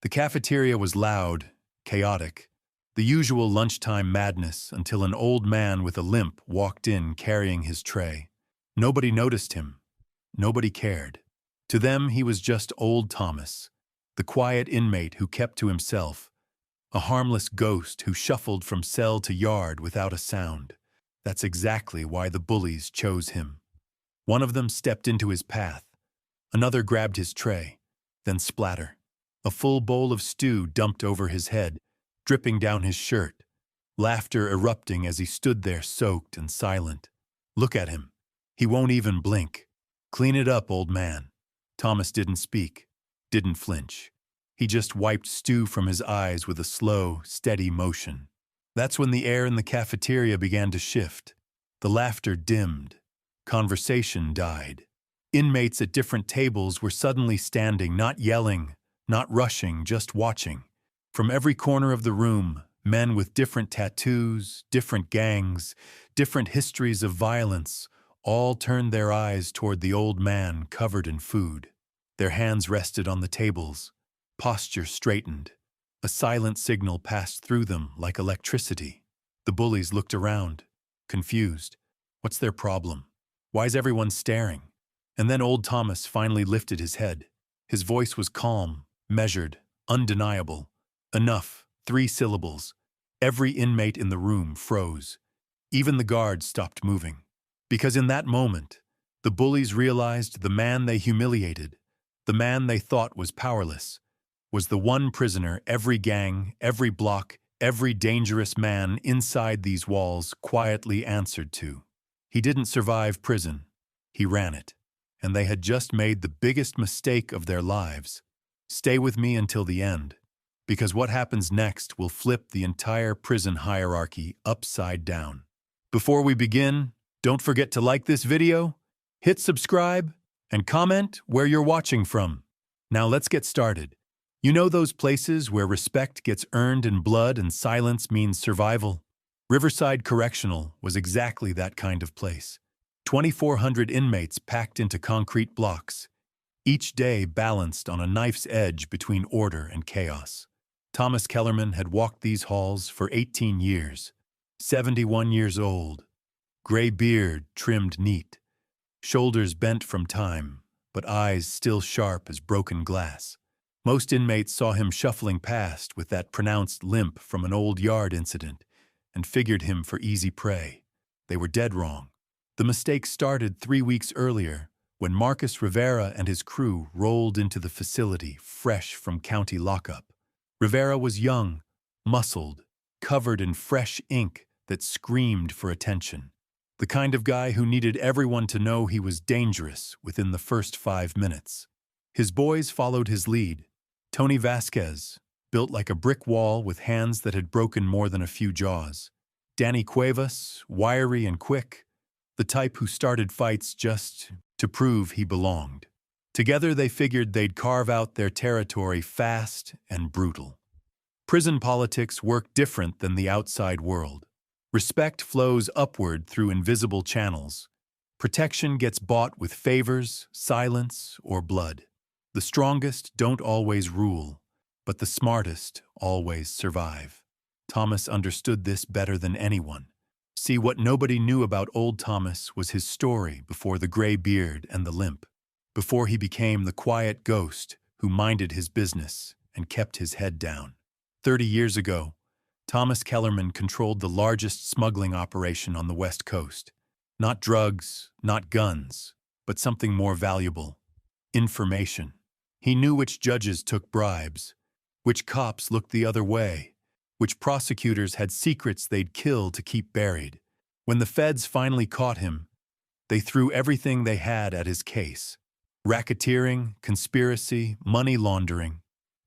The cafeteria was loud, chaotic, the usual lunchtime madness until an old man with a limp walked in carrying his tray. Nobody noticed him. Nobody cared. To them, he was just old Thomas, the quiet inmate who kept to himself, a harmless ghost who shuffled from cell to yard without a sound. That's exactly why the bullies chose him. One of them stepped into his path. Another grabbed his tray. Then splatter. A full bowl of stew dumped over his head, dripping down his shirt, laughter erupting as he stood there soaked and silent. Look at him. He won't even blink. Clean it up, old man. Thomas didn't speak, didn't flinch. He just wiped stew from his eyes with a slow, steady motion. That's when the air in the cafeteria began to shift. The laughter dimmed. Conversation died. Inmates at different tables were suddenly standing, not yelling, not rushing, just watching. From every corner of the room, men with different tattoos, different gangs, different histories of violence, all turned their eyes toward the old man covered in food. Their hands rested on the tables. Posture straightened. A silent signal passed through them like electricity. The bullies looked around, confused. What's their problem? Why's everyone staring? And then old Thomas finally lifted his head. His voice was calm, measured, undeniable. Enough, 3 syllables. Every inmate in the room froze. Even the guards stopped moving. Because in that moment, the bullies realized the man they humiliated, the man they thought was powerless, was the one prisoner every gang, every block, every dangerous man inside these walls quietly answered to. He didn't survive prison. He ran it. And they had just made the biggest mistake of their lives. Stay with me until the end, because what happens next will flip the entire prison hierarchy upside down. Before we begin, don't forget to like this video, hit subscribe, and comment where you're watching from. Now let's get started. You know those places where respect gets earned in blood and silence means survival? Riverside Correctional was exactly that kind of place. 2,400 inmates packed into concrete blocks, each day balanced on a knife's edge between order and chaos. Thomas Kellerman had walked these halls for 18 years, 71 years old, gray beard trimmed neat, shoulders bent from time, but eyes still sharp as broken glass. Most inmates saw him shuffling past with that pronounced limp from an old yard incident and figured him for easy prey. They were dead wrong. The mistake started 3 weeks earlier when Marcus Rivera and his crew rolled into the facility fresh from county lockup. Rivera was young, muscled, covered in fresh ink that screamed for attention. The kind of guy who needed everyone to know he was dangerous within the first 5 minutes. His boys followed his lead. Tony Vasquez, built like a brick wall with hands that had broken more than a few jaws. Danny Cuevas, wiry and quick, the type who started fights just to prove he belonged. Together they figured they'd carve out their territory fast and brutal. Prison politics work different than the outside world. Respect flows upward through invisible channels. Protection gets bought with favors, silence, or blood. The strongest don't always rule, but the smartest always survive. Thomas understood this better than anyone. See, what nobody knew about old Thomas was his story before the gray beard and the limp, before he became the quiet ghost who minded his business and kept his head down. 30 years ago, Thomas Kellerman controlled the largest smuggling operation on the West Coast. Not drugs, not guns, but something more valuable: information. He knew which judges took bribes, which cops looked the other way, which prosecutors had secrets they'd kill to keep buried. When the feds finally caught him, they threw everything they had at his case. Racketeering, conspiracy, money laundering.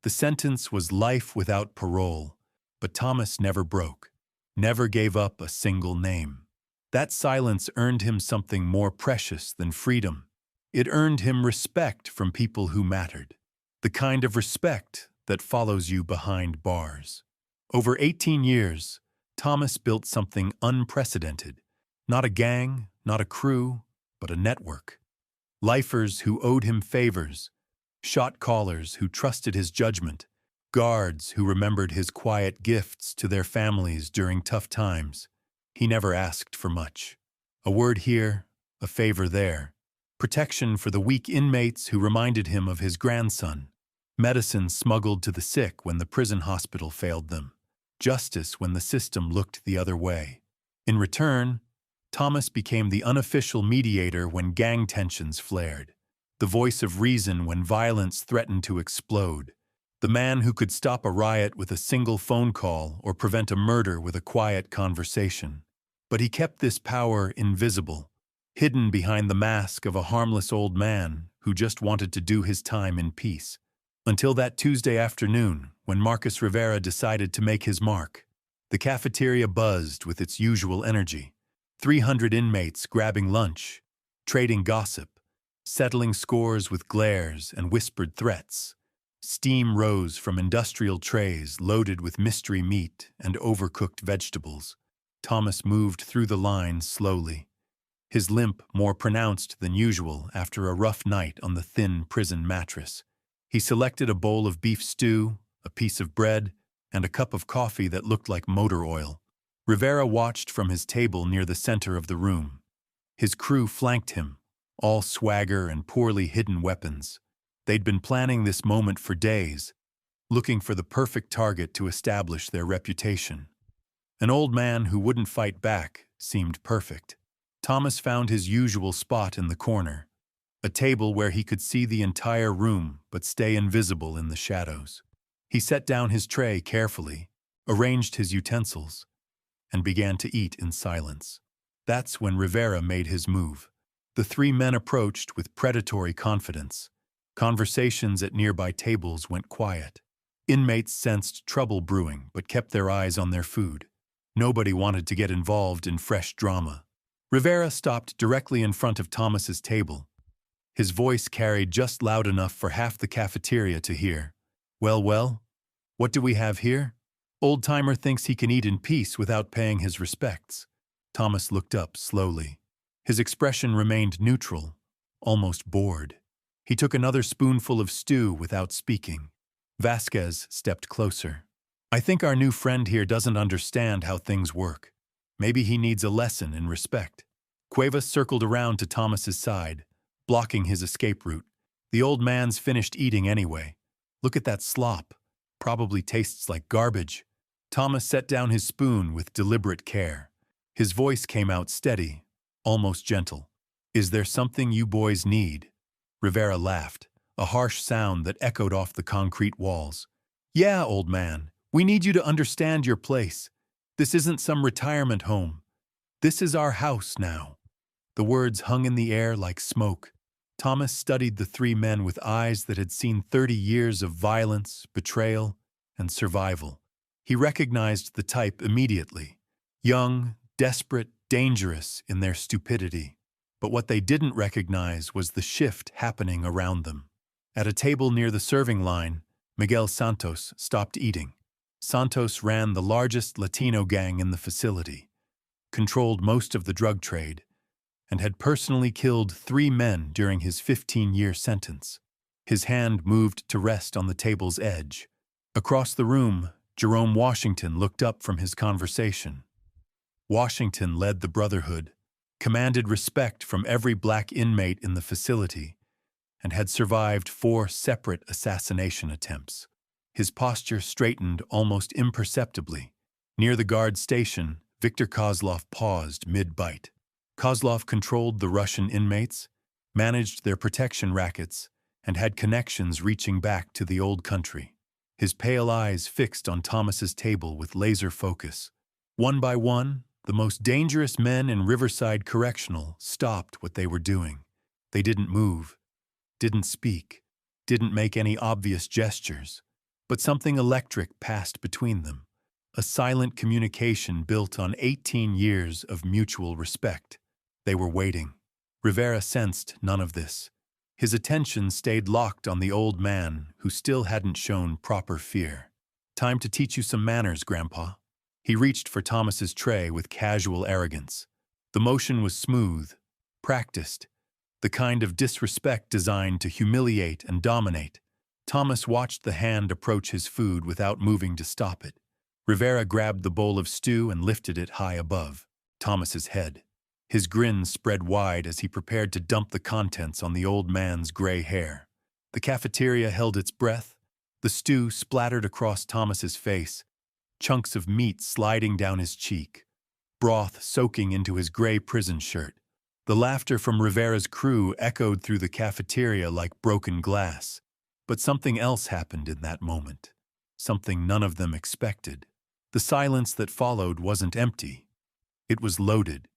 The sentence was life without parole, but Thomas never broke, never gave up a single name. That silence earned him something more precious than freedom. It earned him respect from people who mattered, the kind of respect that follows you behind bars. Over 18 years, Thomas built something unprecedented. Not a gang, not a crew, but a network. Lifers who owed him favors, shot callers who trusted his judgment, guards who remembered his quiet gifts to their families during tough times. He never asked for much. A word here, a favor there. Protection for the weak inmates who reminded him of his grandson. Medicine smuggled to the sick when the prison hospital failed them. Justice when the system looked the other way. In return, Thomas became the unofficial mediator when gang tensions flared, the voice of reason when violence threatened to explode, the man who could stop a riot with a single phone call or prevent a murder with a quiet conversation. But he kept this power invisible, hidden behind the mask of a harmless old man who just wanted to do his time in peace. Until that Tuesday afternoon, when Marcus Rivera decided to make his mark. The cafeteria buzzed with its usual energy. 300 inmates grabbing lunch, trading gossip, settling scores with glares and whispered threats. Steam rose from industrial trays loaded with mystery meat and overcooked vegetables. Thomas moved through the lines slowly, his limp more pronounced than usual after a rough night on the thin prison mattress. He selected a bowl of beef stew, a piece of bread, and a cup of coffee that looked like motor oil. Rivera watched from his table near the center of the room. His crew flanked him, all swagger and poorly hidden weapons. They'd been planning this moment for days, looking for the perfect target to establish their reputation. An old man who wouldn't fight back seemed perfect. Thomas found his usual spot in the corner, a table where he could see the entire room but stay invisible in the shadows. He set down his tray carefully, arranged his utensils, and began to eat in silence. That's when Rivera made his move. The three men approached with predatory confidence. Conversations at nearby tables went quiet. Inmates sensed trouble brewing but kept their eyes on their food. Nobody wanted to get involved in fresh drama. Rivera stopped directly in front of Thomas's table. His voice carried just loud enough for half the cafeteria to hear. Well, what do we have here? Old-timer thinks he can eat in peace without paying his respects. Thomas looked up slowly. His expression remained neutral, almost bored. He took another spoonful of stew without speaking. Vasquez stepped closer. I think our new friend here doesn't understand how things work. Maybe he needs a lesson in respect. Cuevas circled around to Thomas's side, blocking his escape route. The old man's finished eating anyway. Look at that slop. Probably tastes like garbage. Thomas set down his spoon with deliberate care. His voice came out steady, almost gentle. Is there something you boys need? Rivera laughed, a harsh sound that echoed off the concrete walls. Yeah, old man, we need you to understand your place. This isn't some retirement home. This is our house now. The words hung in the air like smoke. Thomas studied the three men with eyes that had seen 30 years of violence, betrayal, and survival. He recognized the type immediately. Young, desperate, dangerous in their stupidity. But what they didn't recognize was the shift happening around them. At a table near the serving line, Miguel Santos stopped eating. Santos ran the largest Latino gang in the facility, controlled most of the drug trade, and had personally killed 3 men during his 15-year sentence. His hand moved to rest on the table's edge. Across the room, Jerome Washington looked up from his conversation. Washington led the Brotherhood, commanded respect from every black inmate in the facility, and had survived 4 separate assassination attempts. His posture straightened almost imperceptibly. Near the guard station, Viktor Kozlov paused mid-bite. Kozlov controlled the Russian inmates, managed their protection rackets, and had connections reaching back to the old country. His pale eyes fixed on Thomas's table with laser focus. One by one, the most dangerous men in Riverside Correctional stopped what they were doing. They didn't move, didn't speak, didn't make any obvious gestures, but something electric passed between them. A silent communication built on 18 years of mutual respect. They were waiting. Rivera sensed none of this. His attention stayed locked on the old man who still hadn't shown proper fear. Time to teach you some manners, Grandpa. He reached for Thomas's tray with casual arrogance. The motion was smooth, practiced, the kind of disrespect designed to humiliate and dominate. Thomas watched the hand approach his food without moving to stop it. Rivera grabbed the bowl of stew and lifted it high above Thomas's head. His grin spread wide as he prepared to dump the contents on the old man's gray hair. The cafeteria held its breath. The stew splattered across Thomas's face, chunks of meat sliding down his cheek, broth soaking into his gray prison shirt. The laughter from Rivera's crew echoed through the cafeteria like broken glass. But something else happened in that moment, something none of them expected. The silence that followed wasn't empty. It was loaded,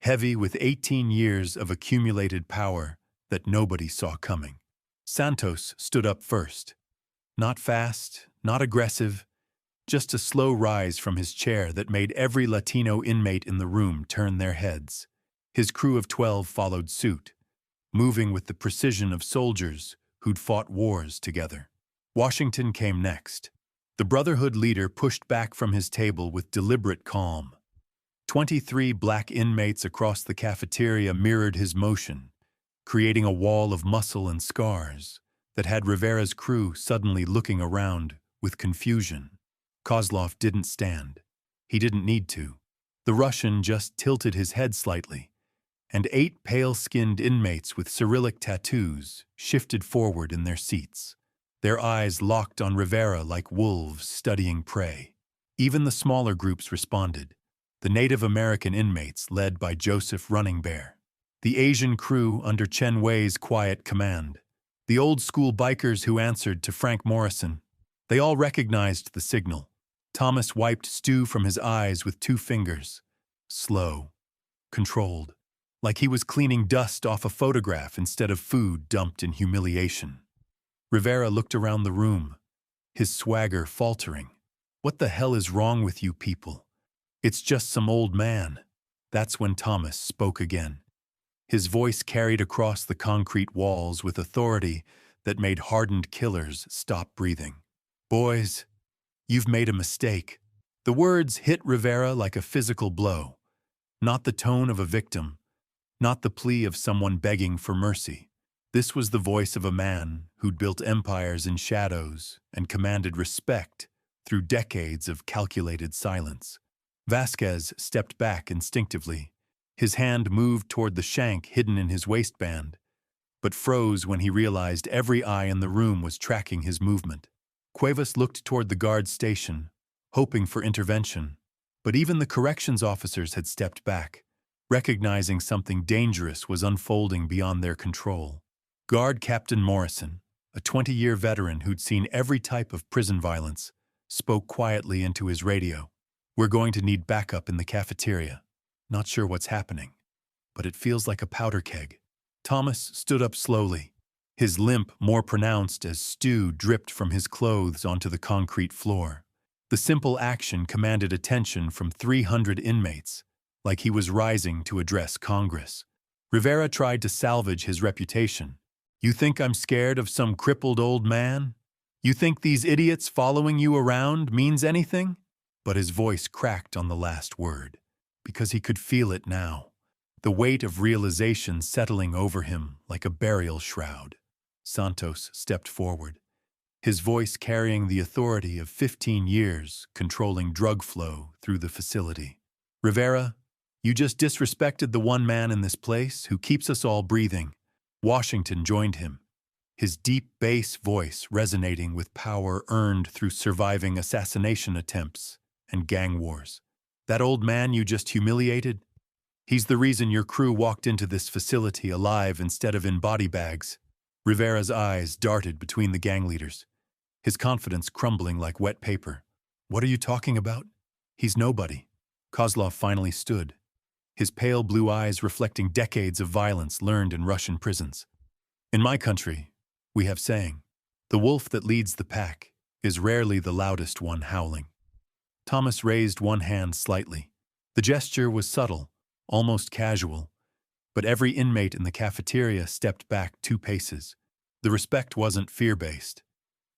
heavy with 18 years of accumulated power that nobody saw coming. Santos stood up first. Not fast, not aggressive, just a slow rise from his chair that made every Latino inmate in the room turn their heads. His crew of 12 followed suit, moving with the precision of soldiers who'd fought wars together. Washington came next. The Brotherhood leader pushed back from his table with deliberate calm. 23 black inmates across the cafeteria mirrored his motion, creating a wall of muscle and scars that had Rivera's crew suddenly looking around with confusion. Kozlov didn't stand. He didn't need to. The Russian just tilted his head slightly, and 8 pale-skinned inmates with Cyrillic tattoos shifted forward in their seats, their eyes locked on Rivera like wolves studying prey. Even the smaller groups responded, the Native American inmates led by Joseph Running Bear, the Asian crew under Chen Wei's quiet command, the old-school bikers who answered to Frank Morrison. They all recognized the signal. Thomas wiped stew from his eyes with 2 fingers, slow, controlled, like he was cleaning dust off a photograph instead of food dumped in humiliation. Rivera looked around the room, his swagger faltering. What the hell is wrong with you people? It's just some old man. That's when Thomas spoke again. His voice carried across the concrete walls with authority that made hardened killers stop breathing. Boys, you've made a mistake. The words hit Rivera like a physical blow, not the tone of a victim, not the plea of someone begging for mercy. This was the voice of a man who'd built empires in shadows and commanded respect through decades of calculated silence. Vasquez stepped back instinctively. His hand moved toward the shank hidden in his waistband, but froze when he realized every eye in the room was tracking his movement. Cuevas looked toward the guard station, hoping for intervention, but even the corrections officers had stepped back, recognizing something dangerous was unfolding beyond their control. Guard Captain Morrison, a 20-year veteran who'd seen every type of prison violence, spoke quietly into his radio. "We're going to need backup in the cafeteria. Not sure what's happening, but it feels like a powder keg." Thomas stood up slowly, his limp more pronounced as stew dripped from his clothes onto the concrete floor. The simple action commanded attention from 300 inmates, like he was rising to address Congress. Rivera tried to salvage his reputation. "You think I'm scared of some crippled old man? You think these idiots following you around means anything?" But his voice cracked on the last word, because he could feel it now, the weight of realization settling over him like a burial shroud. Santos stepped forward, his voice carrying the authority of 15 years controlling drug flow through the facility. "Rivera, you just disrespected the one man in this place who keeps us all breathing." Washington joined him, his deep bass voice resonating with power earned through surviving assassination attempts and gang wars. "That old man you just humiliated? He's the reason your crew walked into this facility alive instead of in body bags." Rivera's eyes darted between the gang leaders, his confidence crumbling like wet paper. "What are you talking about? He's nobody." Kozlov finally stood, his pale blue eyes reflecting decades of violence learned in Russian prisons. "In my country, we have saying, the wolf that leads the pack is rarely the loudest one howling." Thomas raised one hand slightly. The gesture was subtle, almost casual, but every inmate in the cafeteria stepped back 2 paces. The respect wasn't fear-based.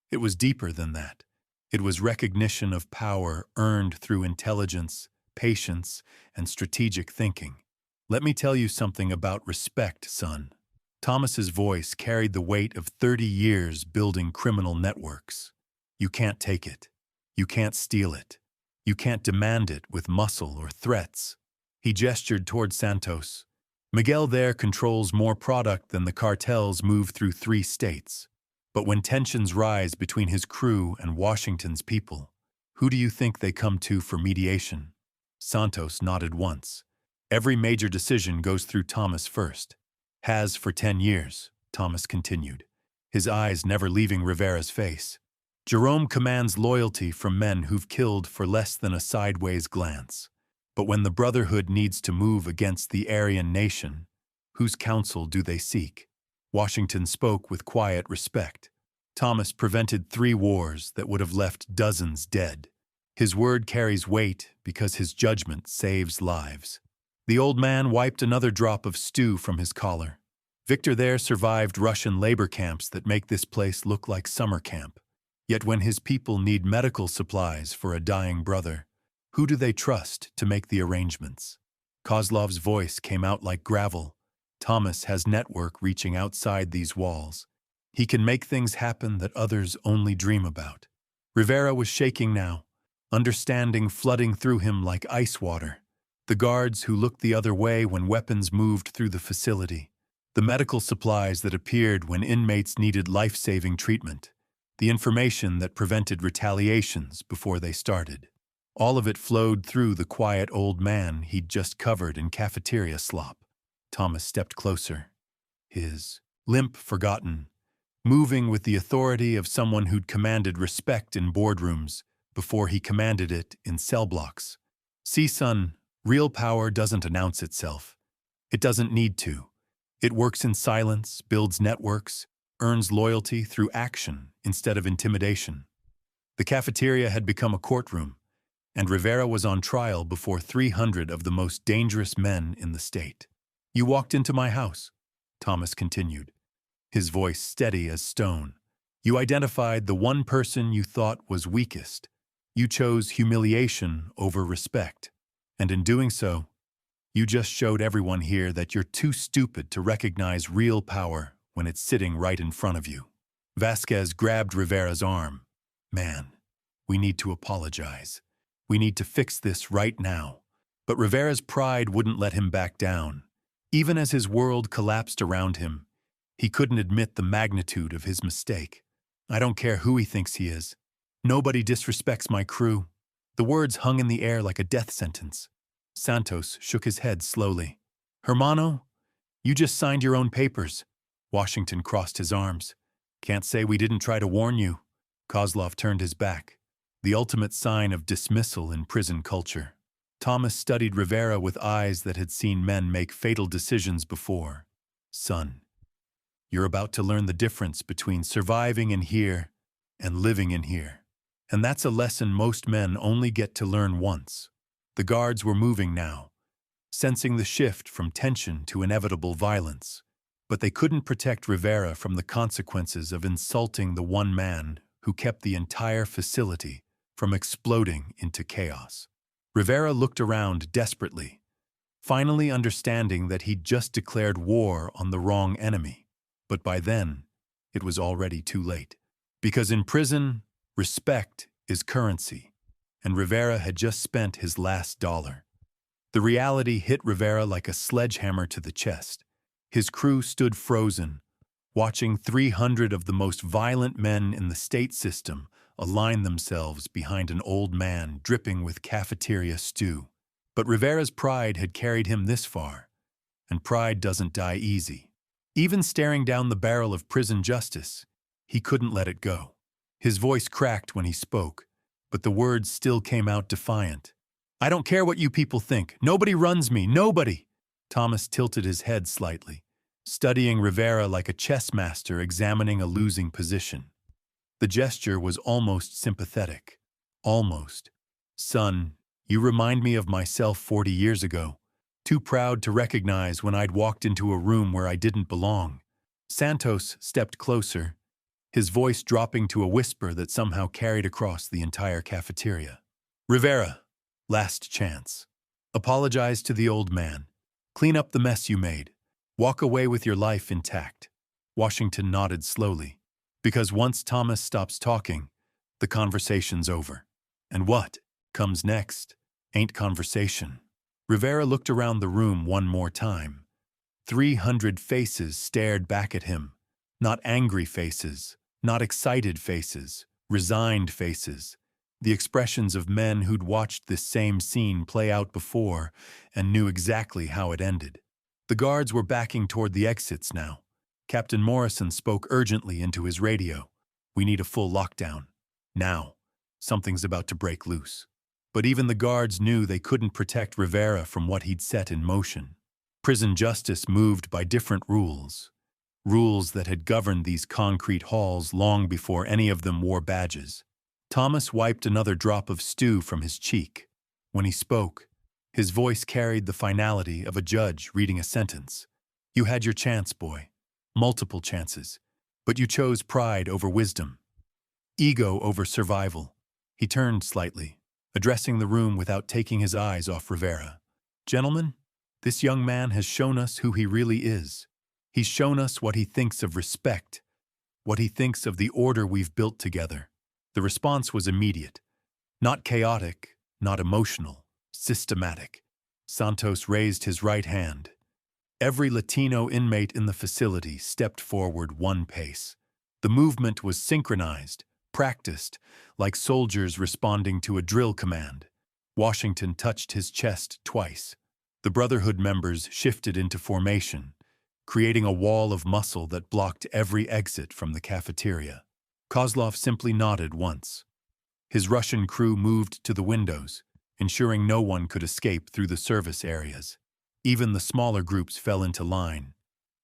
It was deeper than that. It was recognition of power earned through intelligence, patience, and strategic thinking. "Let me tell you something about respect, son. Thomas's voice carried the weight of 30 years building criminal networks. You can't take it. You can't steal it. You can't demand it with muscle or threats. He gestured toward Santos. Miguel there controls more product than the cartels move through 3 states. But when tensions rise between his crew and Washington's people, who do you think they come to for mediation? Santos nodded once. Every major decision goes through Thomas first. Has for 10 years, Thomas continued, his eyes never leaving Rivera's face. Jerome commands loyalty from men who've killed for less than a sideways glance. But when the Brotherhood needs to move against the Aryan nation, whose counsel do they seek? Washington spoke with quiet respect. Thomas prevented 3 wars that would have left dozens dead. His word carries weight because his judgment saves lives. The old man wiped another drop of stew from his collar. Victor there survived Russian labor camps that make this place look like summer camp. Yet when his people need medical supplies for a dying brother, who do they trust to make the arrangements? Kozlov's voice came out like gravel. Thomas has network reaching outside these walls. He can make things happen that others only dream about. Rivera was shaking now, understanding flooding through him like ice water. The guards who looked the other way when weapons moved through the facility. The medical supplies that appeared when inmates needed life-saving treatment. The information that prevented retaliations before they started. All of it flowed through the quiet old man he'd just covered in cafeteria slop. Thomas stepped closer, his limp forgotten, moving with the authority of someone who'd commanded respect in boardrooms before he commanded it in cell blocks. See, son, real power doesn't announce itself. It doesn't need to. It works in silence, builds networks, earns loyalty through action instead of intimidation. The cafeteria had become a courtroom, and Rivera was on trial before 300 of the most dangerous men in the state. You walked into my house, Thomas continued, his voice steady as stone. You identified the one person you thought was weakest. You chose humiliation over respect, and in doing so, you just showed everyone here that you're too stupid to recognize real power when it's sitting right in front of you. Vasquez grabbed Rivera's arm. Man, we need to apologize. We need to fix this right now. But Rivera's pride wouldn't let him back down. Even as his world collapsed around him, he couldn't admit the magnitude of his mistake. I don't care who he thinks he is. Nobody disrespects my crew. The words hung in the air like a death sentence. Santos shook his head slowly. Hermano, you just signed your own papers. Washington crossed his arms. Can't say we didn't try to warn you. Kozlov turned his back. The ultimate sign of dismissal in prison culture. Thomas studied Rivera with eyes that had seen men make fatal decisions before. Son, you're about to learn the difference between surviving in here and living in here. And that's a lesson most men only get to learn once. The guards were moving now, sensing the shift from tension to inevitable violence. But they couldn't protect Rivera from the consequences of insulting the one man who kept the entire facility from exploding into chaos. Rivera looked around desperately, finally understanding that he'd just declared war on the wrong enemy. But by then, it was already too late. Because in prison, respect is currency, and Rivera had just spent his last dollar. The reality hit Rivera like a sledgehammer to the chest. His crew stood frozen, watching 300 of the most violent men in the state system align themselves behind an old man dripping with cafeteria stew. But Rivera's pride had carried him this far, and pride doesn't die easy. Even staring down the barrel of prison justice, he couldn't let it go. His voice cracked when he spoke, but the words still came out defiant. I don't care what you people think. Nobody runs me. Nobody. Thomas tilted his head slightly, studying Rivera like a chess master examining a losing position. The gesture was almost sympathetic. Almost. Son, you remind me of myself 40 years ago, too proud to recognize when I'd walked into a room where I didn't belong. Santos stepped closer, his voice dropping to a whisper that somehow carried across the entire cafeteria. Rivera, last chance. Apologize to the old man. Clean up the mess you made. Walk away with your life intact. Washington nodded slowly. Because once Thomas stops talking, the conversation's over. And what comes next ain't conversation. Rivera looked around the room one more time. 300 faces stared back at him. Not angry faces, not excited faces, resigned faces. The expressions of men who'd watched this same scene play out before and knew exactly how it ended. The guards were backing toward the exits now. Captain Morrison spoke urgently into his radio. We need a full lockdown. Now. Something's about to break loose. But even the guards knew they couldn't protect Rivera from what he'd set in motion. Prison justice moved by different rules. Rules that had governed these concrete halls long before any of them wore badges. Thomas wiped another drop of stew from his cheek. When he spoke, his voice carried the finality of a judge reading a sentence. You had your chance, boy. Multiple chances. But you chose pride over wisdom. Ego over survival. He turned slightly, addressing the room without taking his eyes off Rivera. Gentlemen, this young man has shown us who he really is. He's shown us what he thinks of respect, what he thinks of the order we've built together. The response was immediate. Not chaotic, not emotional, systematic. Santos raised his right hand. Every Latino inmate in the facility stepped forward one pace. The movement was synchronized, practiced, like soldiers responding to a drill command. Washington touched his chest twice. The Brotherhood members shifted into formation, creating a wall of muscle that blocked every exit from the cafeteria. Kozlov simply nodded once. His Russian crew moved to the windows, ensuring no one could escape through the service areas. Even the smaller groups fell into line.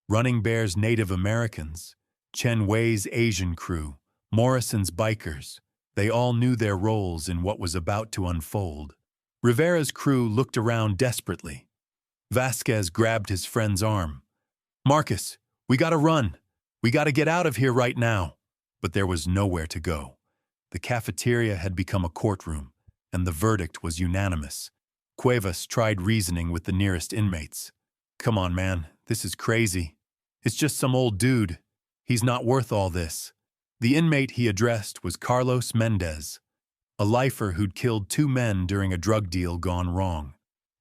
Running Bear's Native Americans, Chen Wei's Asian crew, Morrison's bikers, they all knew their roles in what was about to unfold. Rivera's crew looked around desperately. Vasquez grabbed his friend's arm. Marcus, we gotta run. We gotta get out of here right now. But there was nowhere to go. The cafeteria had become a courtroom, and the verdict was unanimous. Cuevas tried reasoning with the nearest inmates. Come on, man, this is crazy. It's just some old dude. He's not worth all this. The inmate he addressed was Carlos Mendez, a lifer who'd killed 2 men during a drug deal gone wrong.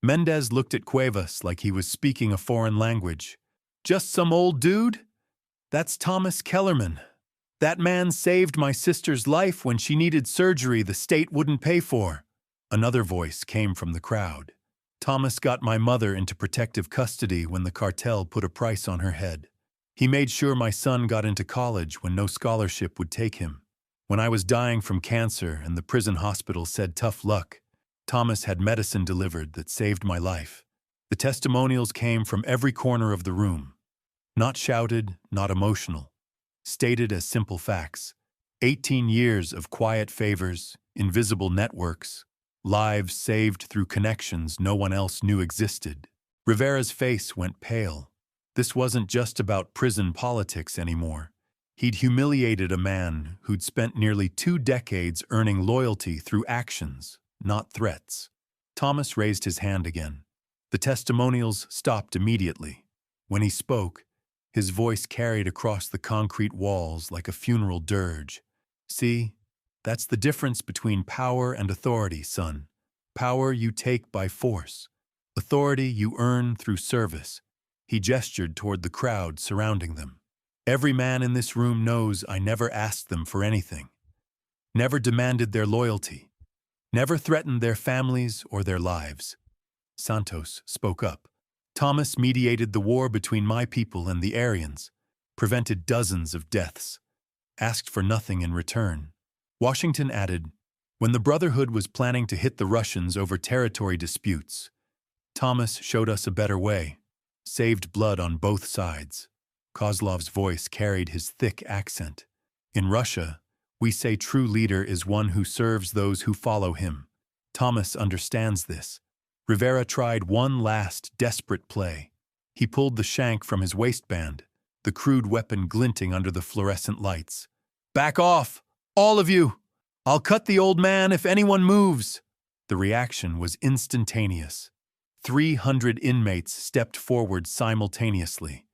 Mendez looked at Cuevas like he was speaking a foreign language. Just some old dude? That's Thomas Kellerman. That man saved my sister's life when she needed surgery the state wouldn't pay for. Another voice came from the crowd. Thomas got my mother into protective custody when the cartel put a price on her head. He made sure my son got into college when no scholarship would take him. When I was dying from cancer and the prison hospital said tough luck, Thomas had medicine delivered that saved my life. The testimonials came from every corner of the room. Not shouted, not emotional. Stated as simple facts. 18 years of quiet favors, invisible networks, lives saved through connections no one else knew existed. Rivera's face went pale. This wasn't just about prison politics anymore. He'd humiliated a man who'd spent nearly 2 decades earning loyalty through actions, not threats. Thomas raised his hand again. The testimonials stopped immediately. When he spoke, his voice carried across the concrete walls like a funeral dirge. See, that's the difference between power and authority, son. Power you take by force. Authority you earn through service. He gestured toward the crowd surrounding them. Every man in this room knows I never asked them for anything. Never demanded their loyalty. Never threatened their families or their lives. Santos spoke up. Thomas mediated the war between my people and the Aryans, prevented dozens of deaths, asked for nothing in return. Washington added, when the Brotherhood was planning to hit the Russians over territory disputes, Thomas showed us a better way, saved blood on both sides. Kozlov's voice carried his thick accent. In Russia, we say true leader is one who serves those who follow him. Thomas understands this. Rivera tried one last desperate play. He pulled the shank from his waistband, the crude weapon glinting under the fluorescent lights. Back off, all of you! I'll cut the old man if anyone moves! The reaction was instantaneous. 300 inmates stepped forward simultaneously,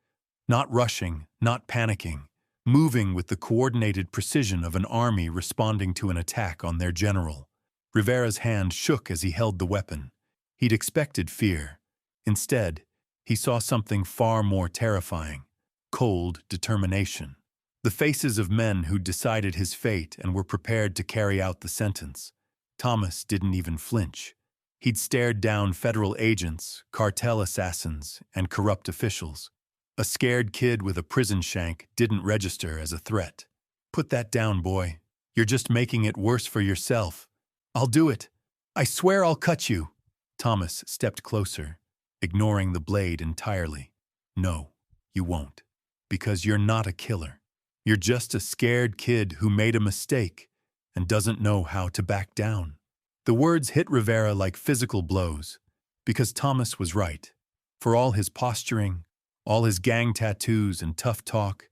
not rushing, not panicking, moving with the coordinated precision of an army responding to an attack on their general. Rivera's hand shook as he held the weapon. He'd expected fear. Instead, he saw something far more terrifying: cold determination. The faces of men who'd decided his fate and were prepared to carry out the sentence. Thomas didn't even flinch. He'd stared down federal agents, cartel assassins, and corrupt officials. A scared kid with a prison shank didn't register as a threat. "Put that down, boy. You're just making it worse for yourself." "I'll do it. I swear I'll cut you." Thomas stepped closer, ignoring the blade entirely. "No, you won't. Because you're not a killer. You're just a scared kid who made a mistake and doesn't know how to back down." The words hit Rivera like physical blows, because Thomas was right. For all his posturing, all his gang tattoos and tough talk,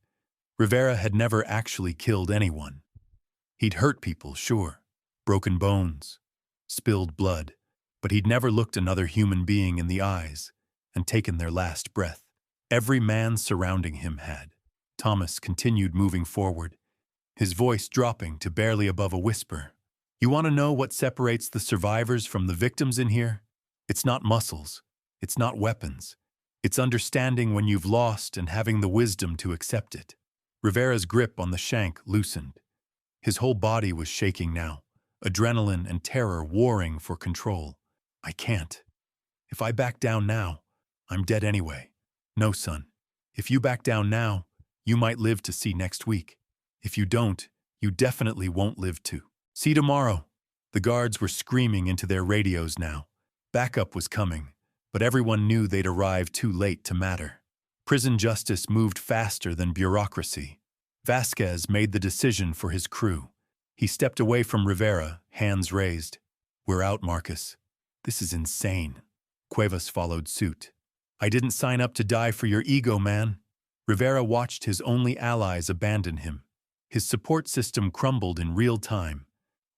Rivera had never actually killed anyone. He'd hurt people, sure, broken bones, spilled blood, but he'd never looked another human being in the eyes and taken their last breath. Every man surrounding him had. Thomas continued moving forward, his voice dropping to barely above a whisper. "You want to know what separates the survivors from the victims in here? It's not muscles. It's not weapons. It's understanding when you've lost and having the wisdom to accept it." Rivera's grip on the shank loosened. His whole body was shaking now, adrenaline and terror warring for control. "I can't. If I back down now, I'm dead anyway. No, son. If you back down now, you might live to see next week. If you don't, you definitely won't live to see tomorrow." The guards were screaming into their radios now. Backup was coming, but everyone knew they'd arrived too late to matter. Prison justice moved faster than bureaucracy. Vasquez made the decision for his crew. He stepped away from Rivera, hands raised. "We're out, Marcus. This is insane." Cuevas followed suit. "I didn't sign up to die for your ego, man." Rivera watched his only allies abandon him. His support system crumbled in real time,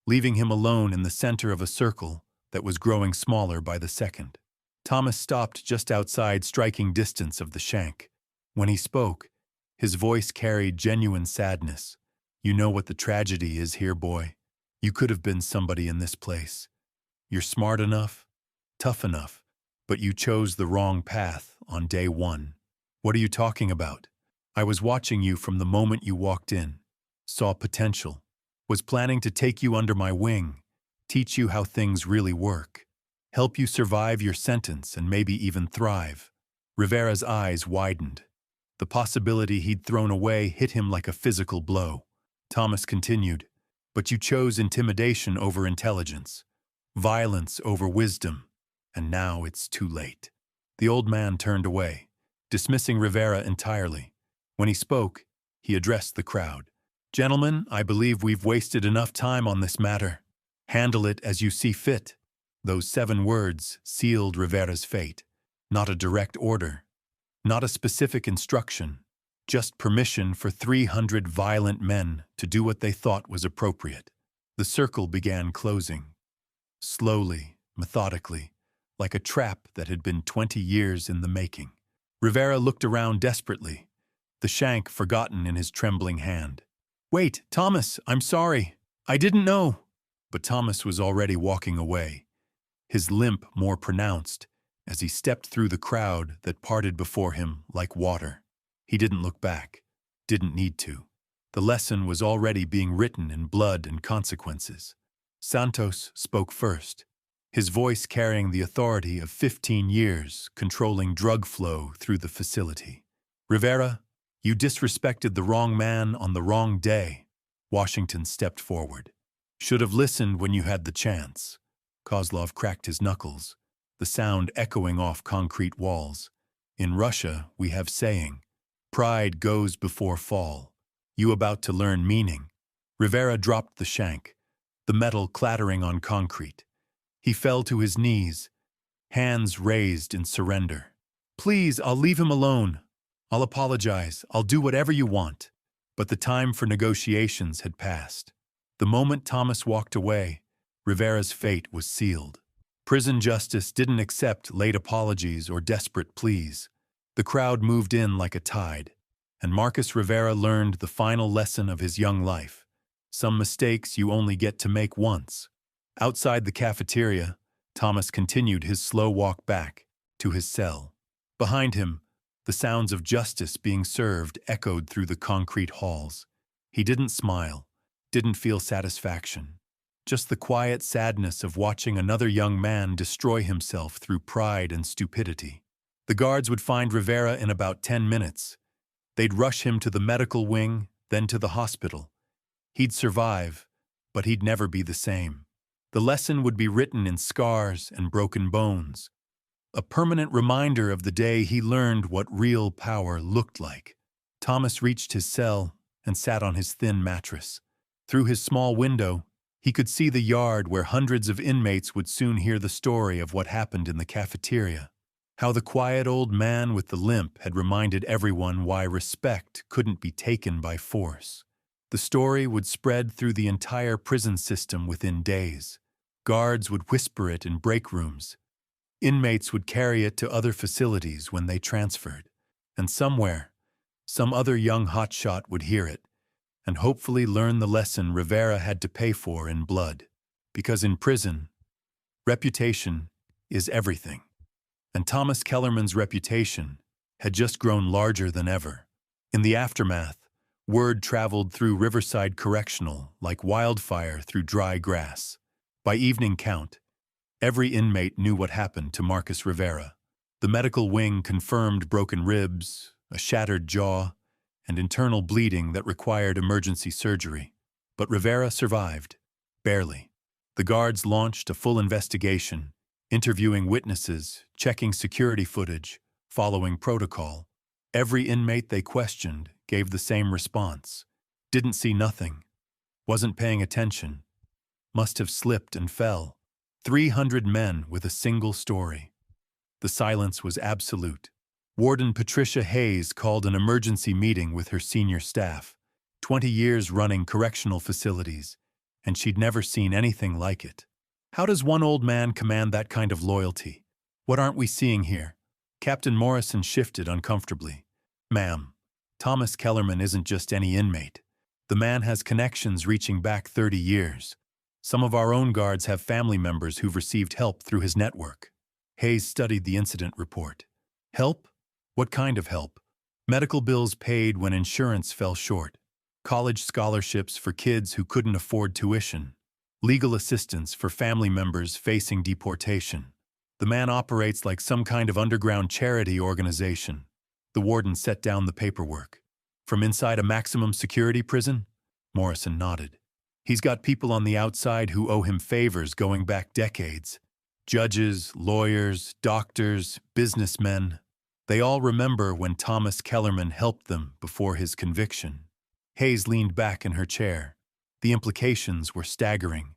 leaving him alone in the center of a circle that was growing smaller by the second. Thomas stopped just outside striking distance of the shank. When he spoke, his voice carried genuine sadness. "You know what the tragedy is here, boy. You could have been somebody in this place. You're smart enough, tough enough, but you chose the wrong path on day one." "What are you talking about?" "I was watching you from the moment you walked in. Saw potential. Was planning to take you under my wing, teach you how things really work, help you survive your sentence and maybe even thrive." Rivera's eyes widened. The possibility he'd thrown away hit him like a physical blow. Thomas continued, "But you chose intimidation over intelligence, violence over wisdom, and now it's too late." The old man turned away, dismissing Rivera entirely. When he spoke, he addressed the crowd. "Gentlemen, I believe we've wasted enough time on this matter. Handle it as you see fit." Those 7 words sealed Rivera's fate. Not a direct order, not a specific instruction, just permission for 300 violent men to do what they thought was appropriate. The circle began closing. Slowly, methodically, like a trap that had been 20 years in the making. Rivera looked around desperately, the shank forgotten in his trembling hand. "Wait, Thomas, I'm sorry. I didn't know." But Thomas was already walking away, his limp more pronounced as he stepped through the crowd that parted before him like water. He didn't look back, didn't need to. The lesson was already being written in blood and consequences. Santos spoke first, his voice carrying the authority of 15 years controlling drug flow through the facility. "Rivera, you disrespected the wrong man on the wrong day." Washington stepped forward. "Should have listened when you had the chance." Kozlov cracked his knuckles, the sound echoing off concrete walls. "In Russia, we have saying, pride goes before fall. You about to learn meaning." Rivera dropped the shank, the metal clattering on concrete. He fell to his knees, hands raised in surrender. "Please, I'll leave him alone. I'll apologize. I'll do whatever you want." But the time for negotiations had passed. The moment Thomas walked away, Rivera's fate was sealed. Prison justice didn't accept late apologies or desperate pleas. The crowd moved in like a tide, and Marcus Rivera learned the final lesson of his young life. Some mistakes you only get to make once. Outside the cafeteria, Thomas continued his slow walk back to his cell. Behind him, the sounds of justice being served echoed through the concrete halls. He didn't smile, didn't feel satisfaction. Just the quiet sadness of watching another young man destroy himself through pride and stupidity. The guards would find Rivera in about 10 minutes. They'd rush him to the medical wing, then to the hospital. He'd survive, but he'd never be the same. The lesson would be written in scars and broken bones, a permanent reminder of the day he learned what real power looked like. Thomas reached his cell and sat on his thin mattress. Through his small window, he could see the yard where hundreds of inmates would soon hear the story of what happened in the cafeteria. How the quiet old man with the limp had reminded everyone why respect couldn't be taken by force. The story would spread through the entire prison system within days. Guards would whisper it in break rooms. Inmates would carry it to other facilities when they transferred. And somewhere, some other young hotshot would hear it and hopefully learn the lesson Rivera had to pay for in blood. Because in prison, reputation is everything. And Thomas Kellerman's reputation had just grown larger than ever. In the aftermath, word traveled through Riverside Correctional like wildfire through dry grass. By evening count, every inmate knew what happened to Marcus Rivera. The medical wing confirmed broken ribs, a shattered jaw, and internal bleeding that required emergency surgery. But Rivera survived, barely. The guards launched a full investigation, interviewing witnesses, checking security footage, following protocol. Every inmate they questioned gave the same response. Didn't see nothing. Wasn't paying attention. Must have slipped and fell. 300 men with a single story. The silence was absolute. Warden Patricia Hayes called an emergency meeting with her senior staff. 20 years running correctional facilities, and she'd never seen anything like it. How does one old man command that kind of loyalty? What aren't we seeing here? Captain Morrison shifted uncomfortably. Ma'am, Thomas Kellerman isn't just any inmate. The man has connections reaching back 30 years. Some of our own guards have family members who've received help through his network. Hayes studied the incident report. Help? What kind of help? Medical bills paid when insurance fell short. College scholarships for kids who couldn't afford tuition. Legal assistance for family members facing deportation. The man operates like some kind of underground charity organization. The warden set down the paperwork. From inside a maximum security prison? Morrison nodded. He's got people on the outside who owe him favors going back decades. Judges, lawyers, doctors, businessmen. They all remember when Thomas Kellerman helped them before his conviction. Hayes leaned back in her chair. The implications were staggering.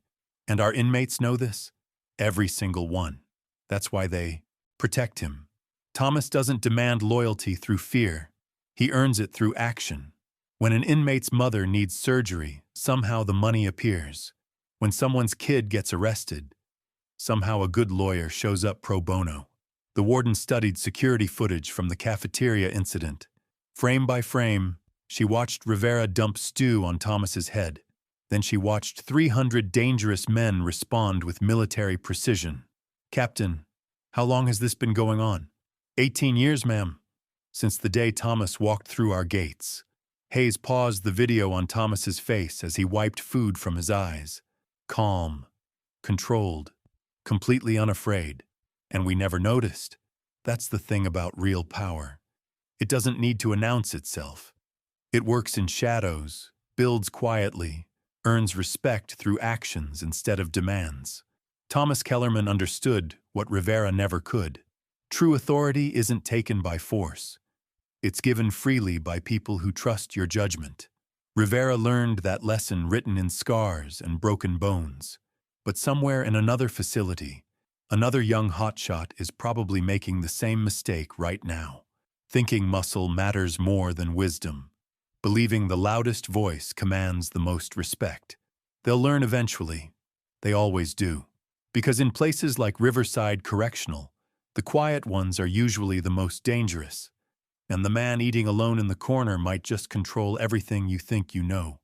And our inmates know this? Every single one. That's why they protect him. Thomas doesn't demand loyalty through fear. He earns it through action. When an inmate's mother needs surgery, somehow the money appears. When someone's kid gets arrested, somehow a good lawyer shows up pro bono. The warden studied security footage from the cafeteria incident. Frame by frame, she watched Rivera dump stew on Thomas's head. Then she watched 300 dangerous men respond with military precision. Captain, how long has this been going on? 18 years, ma'am. Since the day Thomas walked through our gates. Hayes paused the video on Thomas's face as he wiped food from his eyes. Calm, controlled, completely unafraid. And we never noticed. That's the thing about real power. It doesn't need to announce itself. It works in shadows, builds quietly, earns respect through actions instead of demands. Thomas Kellerman understood what Rivera never could. True authority isn't taken by force. It's given freely by people who trust your judgment. Rivera learned that lesson written in scars and broken bones. But somewhere in another facility, another young hotshot is probably making the same mistake right now. Thinking muscle matters more than wisdom. Believing the loudest voice commands the most respect. They'll learn eventually. They always do. Because in places like Riverside Correctional, the quiet ones are usually the most dangerous, and the man eating alone in the corner might just control everything you think you know.